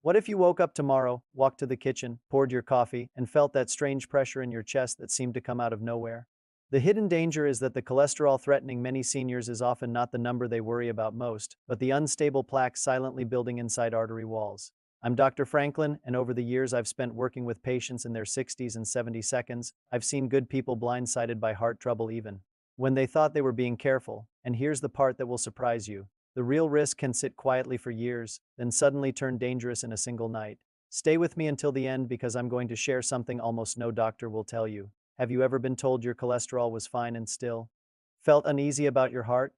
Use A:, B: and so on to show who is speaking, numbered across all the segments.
A: What if you woke up tomorrow, walked to the kitchen, poured your coffee, and felt that strange pressure in your chest that seemed to come out of nowhere? The hidden danger is that the cholesterol threatening many seniors is often not the number they worry about most, but the unstable plaque silently building inside artery walls. I'm Dr. Franklin, and over the years I've spent working with patients in their 60s and 70s. I've seen good people blindsided by heart trouble even when they thought they were being careful. And here's the part that will surprise you. The real risk can sit quietly for years, then suddenly turn dangerous in a single night. Stay with me until the end because I'm going to share something almost no doctor will tell you. Have you ever been told your cholesterol was fine and still felt uneasy about your heart?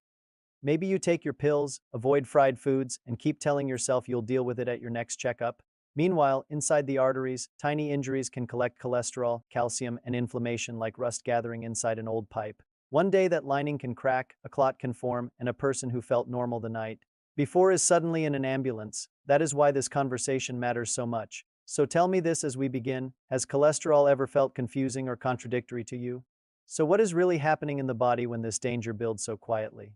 A: Maybe you take your pills, avoid fried foods, and keep telling yourself you'll deal with it at your next checkup. Meanwhile, inside the arteries, tiny injuries can collect cholesterol, calcium, and inflammation like rust gathering inside an old pipe. One day that lining can crack, a clot can form, and a person who felt normal the night before is suddenly in an ambulance. That is why this conversation matters so much. So tell me this as we begin, has cholesterol ever felt confusing or contradictory to you? So what is really happening in the body when this danger builds so quietly?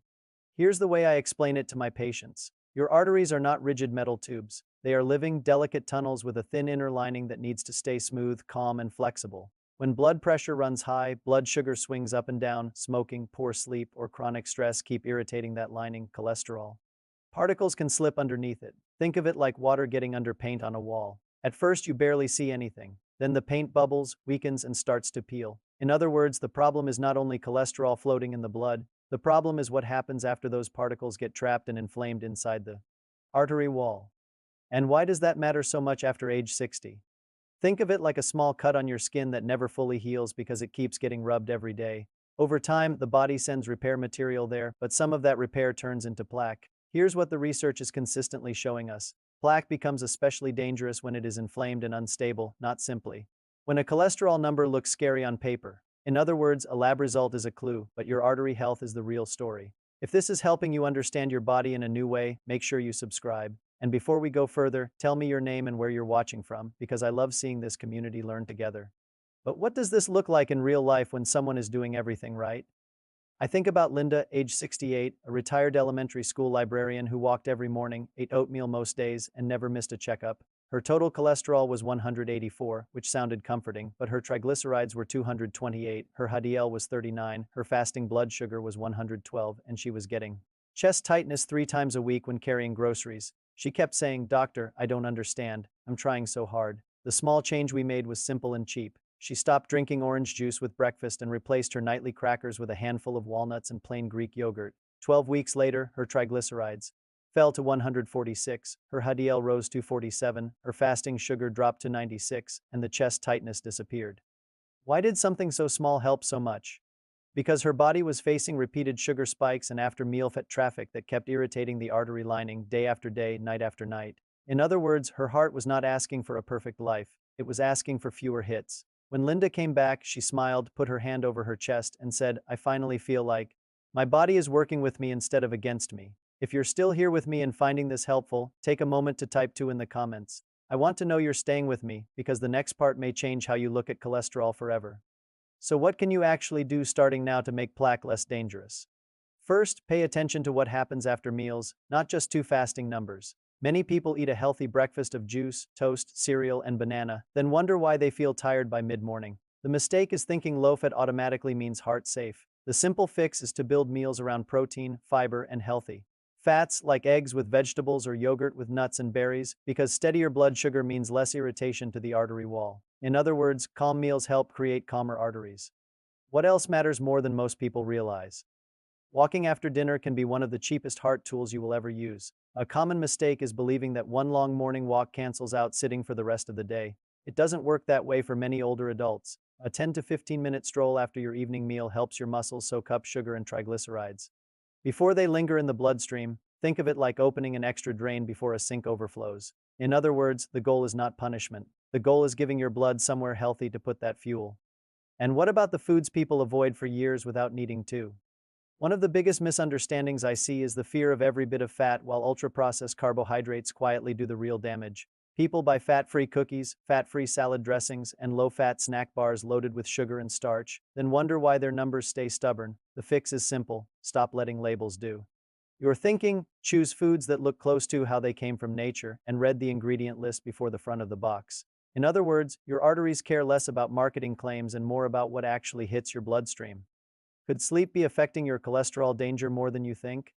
A: Here's the way I explain it to my patients. Your arteries are not rigid metal tubes. They are living, delicate tunnels with a thin inner lining that needs to stay smooth, calm, and flexible. When blood pressure runs high, blood sugar swings up and down, smoking, poor sleep, or chronic stress keep irritating that lining, cholesterol. Particles can slip underneath it. Think of it like water getting under paint on a wall. At first, you barely see anything. Then the paint bubbles, weakens, and starts to peel. In other words, the problem is not only cholesterol floating in the blood, the problem is what happens after those particles get trapped and inflamed inside the artery wall. And why does that matter so much after age 60? Think of it like a small cut on your skin that never fully heals because it keeps getting rubbed every day. Over time, the body sends repair material there, but some of that repair turns into plaque. Here's what the research is consistently showing us. Plaque becomes especially dangerous when it is inflamed and unstable, not simply when a cholesterol number looks scary on paper. In other words, a lab result is a clue, but your artery health is the real story. If this is helping you understand your body in a new way, make sure you subscribe. And before we go further, tell me your name and where you're watching from, because I love seeing this community learn together. But what does this look like in real life when someone is doing everything right? I think about Linda, age 68, a retired elementary school librarian who walked every morning, ate oatmeal most days, and never missed a checkup. Her total cholesterol was 184, which sounded comforting, but her triglycerides were 228, her HDL was 39, her fasting blood sugar was 112, and she was getting chest tightness 3 times a week when carrying groceries. She kept saying, "Doctor, I don't understand. I'm trying so hard." The small change we made was simple and cheap. She stopped drinking orange juice with breakfast and replaced her nightly crackers with a handful of walnuts and plain Greek yogurt. 12 weeks later, her triglycerides fell to 146, her HDL rose to 47, her fasting sugar dropped to 96, and the chest tightness disappeared. Why did something so small help so much? Because her body was facing repeated sugar spikes and after-meal fat traffic that kept irritating the artery lining day after day, night after night. In other words, her heart was not asking for a perfect life, it was asking for fewer hits. When Linda came back, she smiled, put her hand over her chest, and said, "I finally feel like my body is working with me instead of against me." If you're still here with me and finding this helpful, take a moment to type 2 in the comments. I want to know you're staying with me, because the next part may change how you look at cholesterol forever. So what can you actually do starting now to make plaque less dangerous? First, pay attention to what happens after meals, not just two fasting numbers. Many people eat a healthy breakfast of juice, toast, cereal, and banana, then wonder why they feel tired by mid-morning. The mistake is thinking low-fat automatically means heart-safe. The simple fix is to build meals around protein, fiber, and healthy fats, like eggs with vegetables or yogurt with nuts and berries, because steadier blood sugar means less irritation to the artery wall. In other words, calm meals help create calmer arteries. What else matters more than most people realize? Walking after dinner can be one of the cheapest heart tools you will ever use. A common mistake is believing that one long morning walk cancels out sitting for the rest of the day. It doesn't work that way for many older adults. A 10 to 15-minute stroll after your evening meal helps your muscles soak up sugar and triglycerides before they linger in the bloodstream. Think of it like opening an extra drain before a sink overflows. In other words, the goal is not punishment. The goal is giving your blood somewhere healthy to put that fuel. And what about the foods people avoid for years without needing to? One of the biggest misunderstandings I see is the fear of every bit of fat, while ultra-processed carbohydrates quietly do the real damage. People buy fat-free cookies, fat-free salad dressings, and low-fat snack bars loaded with sugar and starch, then wonder why their numbers stay stubborn. The fix is simple: stop letting labels do You're thinking, choose foods that look close to how they came from nature and read the ingredient list before the front of the box. In other words, your arteries care less about marketing claims and more about what actually hits your bloodstream. Could sleep be affecting your cholesterol danger more than you think?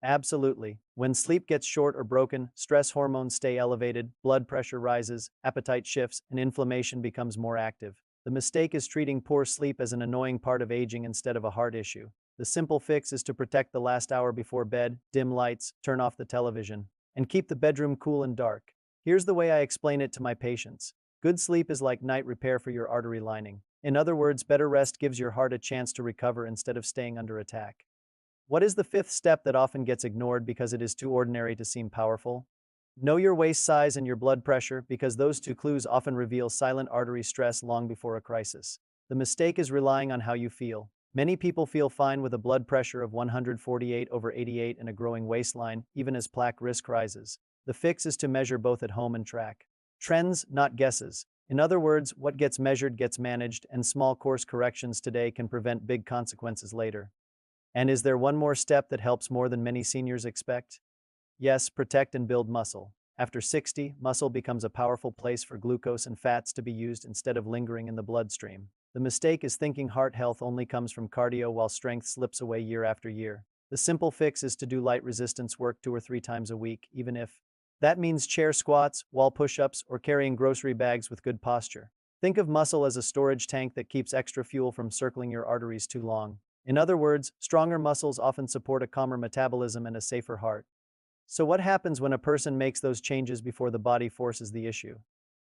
A: Absolutely. When sleep gets short or broken, stress hormones stay elevated, blood pressure rises, appetite shifts, and inflammation becomes more active. The mistake is treating poor sleep as an annoying part of aging instead of a heart issue. The simple fix is to protect the last hour before bed, dim lights, turn off the television, and keep the bedroom cool and dark. Here's the way I explain it to my patients. Good sleep is like night repair for your artery lining. In other words, better rest gives your heart a chance to recover instead of staying under attack. What is the fifth step that often gets ignored because it is too ordinary to seem powerful? Know your waist size and your blood pressure because those two clues often reveal silent artery stress long before a crisis. The mistake is relying on how you feel. Many people feel fine with a blood pressure of 148/88 and a growing waistline, even as plaque risk rises. The fix is to measure both at home and track trends, not guesses. In other words, what gets measured gets managed, and small course corrections today can prevent big consequences later. And is there one more step that helps more than many seniors expect? Yes, protect and build muscle. After 60, muscle becomes a powerful place for glucose and fats to be used instead of lingering in the bloodstream. The mistake is thinking heart health only comes from cardio while strength slips away year after year. The simple fix is to do light resistance work 2 or 3 times a week, even if that means chair squats, wall push-ups, or carrying grocery bags with good posture. Think of muscle as a storage tank that keeps extra fuel from circling your arteries too long. In other words, stronger muscles often support a calmer metabolism and a safer heart. So what happens when a person makes those changes before the body forces the issue?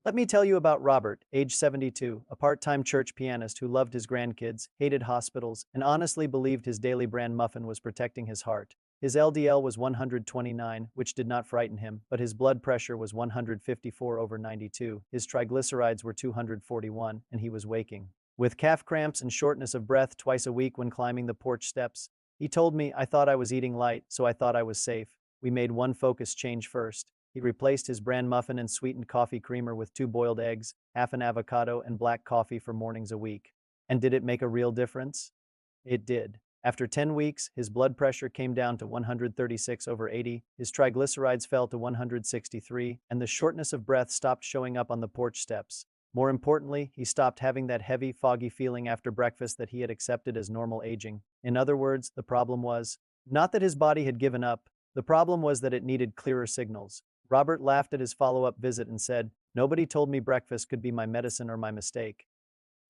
A: Let me tell you about Robert, age 72, a part-time church pianist who loved his grandkids, hated hospitals, and honestly believed his daily bran muffin was protecting his heart. His LDL was 129, which did not frighten him, but his blood pressure was 154/92, his triglycerides were 241, and he was waking with calf cramps and shortness of breath twice a week when climbing the porch steps. He told me, I thought I was eating light, so I thought I was safe. We made one focus change first. He replaced his bran muffin and sweetened coffee creamer with 2 boiled eggs, half an avocado, and black coffee for mornings a week. And did it make a real difference? It did. After 10 weeks, his blood pressure came down to 136/80, his triglycerides fell to 163, and the shortness of breath stopped showing up on the porch steps. More importantly, he stopped having that heavy, foggy feeling after breakfast that he had accepted as normal aging. In other words, the problem was not that his body had given up, the problem was that it needed clearer signals. Robert laughed at his follow-up visit and said, "Nobody told me breakfast could be my medicine or my mistake."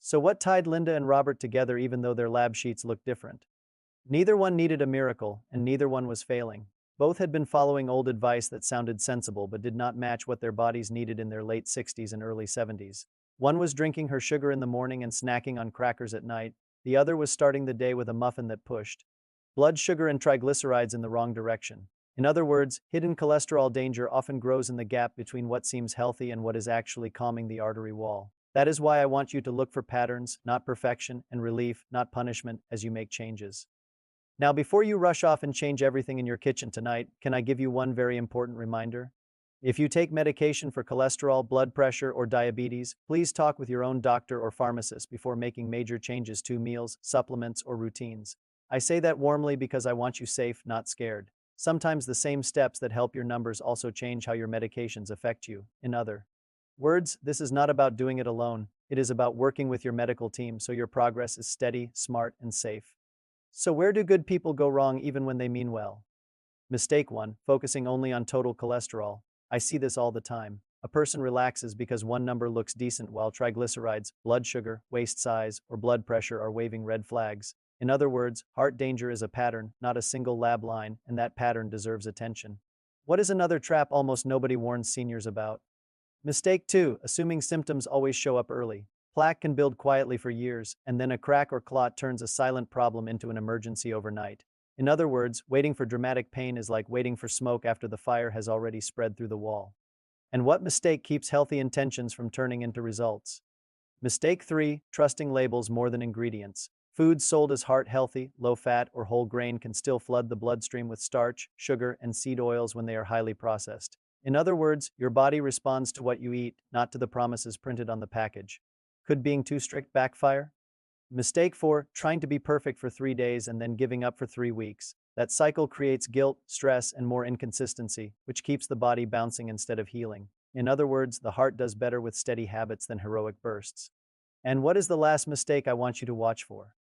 A: So what tied Linda and Robert together even though their lab sheets looked different? Neither one needed a miracle, and neither one was failing. Both had been following old advice that sounded sensible but did not match what their bodies needed in their late 60s and early 70s. One was drinking her sugar in the morning and snacking on crackers at night. The other was starting the day with a muffin that pushed blood sugar and triglycerides in the wrong direction. In other words, hidden cholesterol danger often grows in the gap between what seems healthy and what is actually calming the artery wall. That is why I want you to look for patterns, not perfection, and relief, not punishment, as you make changes. Now, before you rush off and change everything in your kitchen tonight, can I give you one very important reminder? If you take medication for cholesterol, blood pressure, or diabetes, please talk with your own doctor or pharmacist before making major changes to meals, supplements, or routines. I say that warmly because I want you safe, not scared. Sometimes the same steps that help your numbers also change how your medications affect you. In other words, this is not about doing it alone. It is about working with your medical team so your progress is steady, smart, and safe. So where do good people go wrong even when they mean well? Mistake 1, focusing only on total cholesterol. I see this all the time. A person relaxes because one number looks decent while triglycerides, blood sugar, waist size, or blood pressure are waving red flags. In other words, heart danger is a pattern, not a single lab line, and that pattern deserves attention. What is another trap almost nobody warns seniors about? Mistake 2, assuming symptoms always show up early. Plaque can build quietly for years, and then a crack or clot turns a silent problem into an emergency overnight. In other words, waiting for dramatic pain is like waiting for smoke after the fire has already spread through the wall. And what mistake keeps healthy intentions from turning into results? Mistake 3, trusting labels more than ingredients. Foods sold as heart-healthy, low-fat, or whole grain can still flood the bloodstream with starch, sugar, and seed oils when they are highly processed. In other words, your body responds to what you eat, not to the promises printed on the package. Could being too strict backfire? Mistake 4, trying to be perfect for 3 days and then giving up for 3 weeks. That cycle creates guilt, stress, and more inconsistency, which keeps the body bouncing instead of healing. In other words, the heart does better with steady habits than heroic bursts. And what is the last mistake I want you to watch for?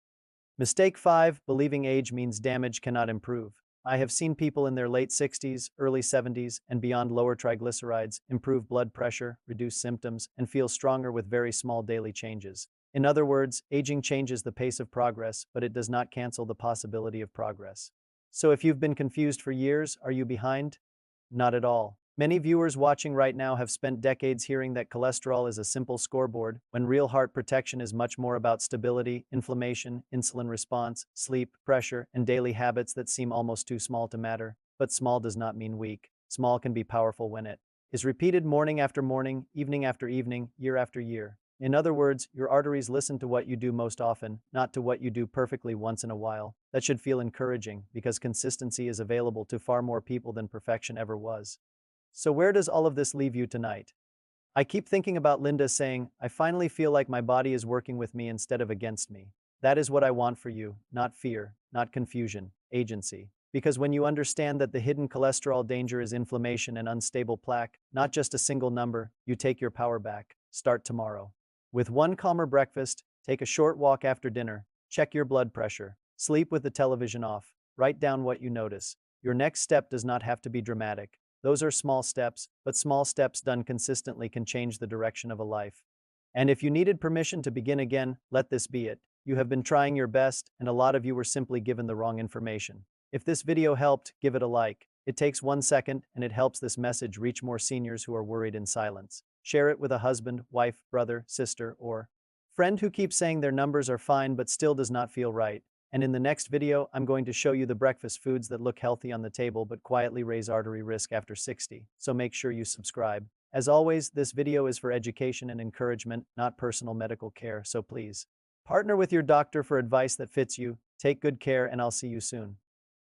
A: Mistake 5, believing age means damage cannot improve. I have seen people in their late 60s, early 70s, and beyond lower triglycerides, improve blood pressure, reduce symptoms, and feel stronger with very small daily changes. In other words, aging changes the pace of progress, but it does not cancel the possibility of progress. So if you've been confused for years, are you behind? Not at all. Many viewers watching right now have spent decades hearing that cholesterol is a simple scoreboard, when real heart protection is much more about stability, inflammation, insulin response, sleep, pressure, and daily habits that seem almost too small to matter. But small does not mean weak. Small can be powerful when it is repeated morning after morning, evening after evening, year after year. In other words, your arteries listen to what you do most often, not to what you do perfectly once in a while. That should feel encouraging, because consistency is available to far more people than perfection ever was. So where does all of this leave you tonight? I keep thinking about Linda saying, "I finally feel like my body is working with me instead of against me." That is what I want for you, not fear, not confusion, agency. Because when you understand that the hidden cholesterol danger is inflammation and unstable plaque, not just a single number, you take your power back. Start tomorrow. With one calmer breakfast, take a short walk after dinner, check your blood pressure, sleep with the television off, write down what you notice. Your next step does not have to be dramatic. Those are small steps, but small steps done consistently can change the direction of a life. And if you needed permission to begin again, let this be it. You have been trying your best, and a lot of you were simply given the wrong information. If this video helped, give it a like. It takes 1 second, and it helps this message reach more seniors who are worried in silence. Share it with a husband, wife, brother, sister, or friend who keeps saying their numbers are fine but still does not feel right. And in the next video, I'm going to show you the breakfast foods that look healthy on the table but quietly raise artery risk after 60. So make sure you subscribe. As always, this video is for education and encouragement, not personal medical care, so please partner with your doctor for advice that fits you. Take good care, and I'll see you soon.